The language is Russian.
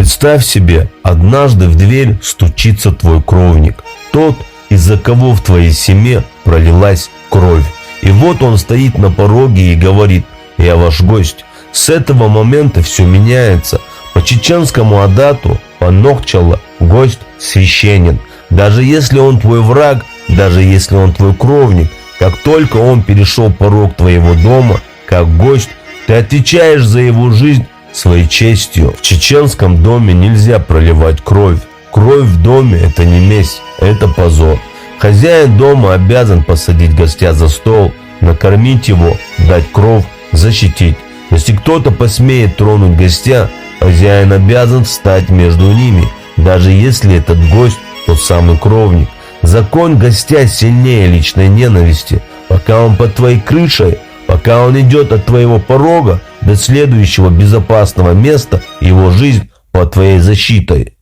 Представь себе, однажды в дверь стучится твой кровник, тот, из-за кого в твоей семье пролилась кровь. И вот он стоит на пороге и говорит: «Я ваш гость». С этого момента все меняется. По чеченскому адату «Панохчала» гость священен. Даже если он твой враг, даже если он твой кровник, как только он перешел порог твоего дома, как гость, ты отвечаешь за его жизнь своей честью. В чеченском доме нельзя проливать кровь. Кровь в доме – это не месть, это позор. Хозяин дома обязан посадить гостя за стол, накормить его, дать кров, защитить. Если кто-то посмеет тронуть гостя, хозяин обязан встать между ними, даже если этот гость тот самый кровник. Закон гостя сильнее личной ненависти. Пока он под твоей крышей, пока он идет от твоего порога до следующего безопасного места, его жизнь под твоей защитой.